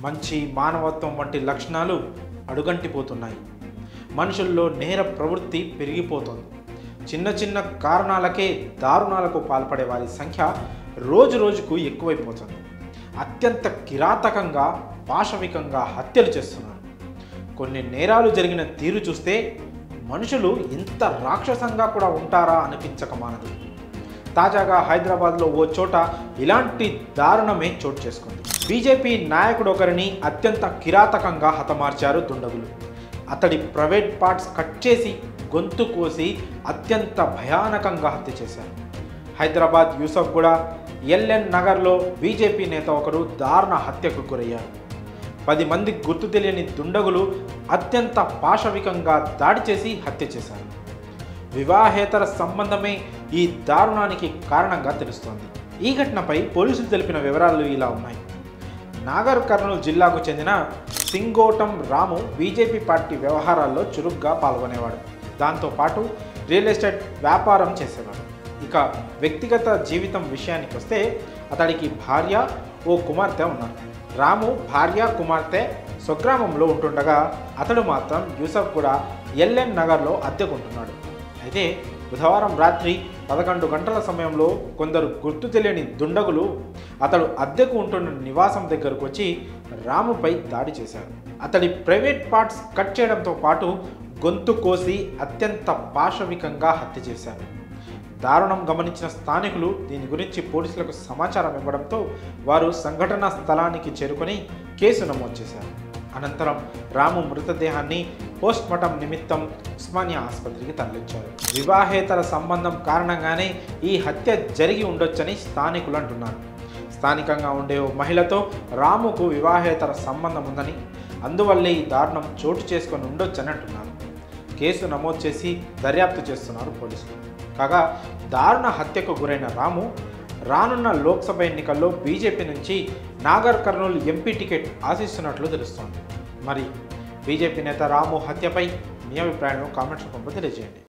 మంచి మానవత్వం వంటి లక్షణాలు అడుగంటిపోతున్నాయి. మనుషుల్లో నేర ప్రవృత్తి పెరిగిపోతోంది. చిన్న చిన్న కారణాలకే దారుణాలకు పాల్పడే వారి సంఖ్య రోజు రోజుకు ఎక్కువైపోతుంది. అత్యంత కిరాతకంగా పాశవికంగా హత్యలు చేస్తున్నారు. కొన్ని నేరాలు జరిగిన తీరు చూస్తే మనుషులు ఇంత రాక్షసంగా కూడా ఉంటారా అనిపించక మానదు. తాజాగా హైదరాబాద్లో ఓ చోట ఇలాంటి దారుణమే చోటు చేసుకుంది. బీజేపీ నాయకుడు ఒకరిని అత్యంత కిరాతకంగా హతమార్చారు దుండగులు. అతడి ప్రైవేట్ పార్ట్స్ కట్ చేసి గొంతు కోసి అత్యంత భయానకంగా హత్య చేశారు. హైదరాబాద్ యూసఫ్గూడ ఎల్ఎన్ నగర్లో బీజేపీ నేత ఒకరు దారుణ హత్యకు గురయ్యారు. 10 మంది గుర్తు తెలియని దుండగులు అత్యంత పాశవికంగా దాడి చేసి హత్య చేశారు. వివాహేతర సంబంధమే ఈ దారుణానికి కారణంగా తెలుస్తోంది. ఈ ఘటనపై పోలీసులు తెలిపిన వివరాలు ఇలా ఉన్నాయి. నాగర్ కర్నూలు జిల్లాకు చెందిన సింగోటం రాము బీజేపీ పార్టీ వ్యవహారాల్లో చురుగ్గా పాల్గొనేవాడు. దాంతోపాటు రియల్ ఎస్టేట్ వ్యాపారం చేసేవాడు. ఇక వ్యక్తిగత జీవితం విషయానికి వస్తే అతడికి భార్య, ఓ కుమార్తె ఉన్నారు. రాము భార్య కుమార్తె స్వగ్రామంలో ఉంటుండగా అతడు మాత్రం యూసఫ్గూడ ఎల్ఎన్ నగర్లో అద్దెకుంటున్నాడు. అయితే బుధవారం రాత్రి 11 గంటల సమయంలో కొందరు గుర్తు తెలియని దుండగులు అతడు అద్దెకు ఉంటున్న నివాసం దగ్గరకు వచ్చి రాముపై దాడి చేశారు. అతడి ప్రైవేట్ పార్ట్స్ కట్ చేయడంతో పాటు గొంతు కోసి అత్యంత పాశవికంగా హత్య చేశారు. దారుణం గమనించిన స్థానికులు దీని గురించి పోలీసులకు సమాచారం ఇవ్వడంతో వారు సంఘటనా స్థలానికి చేరుకొని కేసు నమోదు చేశారు. అనంతరం రాము మృతదేహాన్ని పోస్ట్మార్టం నిమిత్తం ఉస్మానియా ఆసుపత్రికి తరలించారు. వివాహేతర సంబంధం కారణంగానే ఈ హత్య జరిగి ఉండొచ్చని స్థానికులు అంటున్నారు. స్థానికంగా ఉండే ఓ మహిళతో రాముకు వివాహేతర సంబంధం ఉందని, అందువల్లే ఈ దారుణం చోటు చేసుకొని ఉండొచ్చని అంటున్నారు. కేసు నమోదు చేసి దర్యాప్తు చేస్తున్నారు పోలీసులు. కాగా దారుణ హత్యకు గురైన రాము రానున్న లోక్సభ ఎన్నికల్లో బీజేపీ నుంచి నాగర్ కర్నూలు ఎంపీ టికెట్ ఆశిస్తున్నట్లు తెలుస్తోంది. మరి బీజేపీ నేత రాము హత్యపై మీ అభిప్రాయాలను కామెంట్స్ రూపంలో తెలియజేయండి.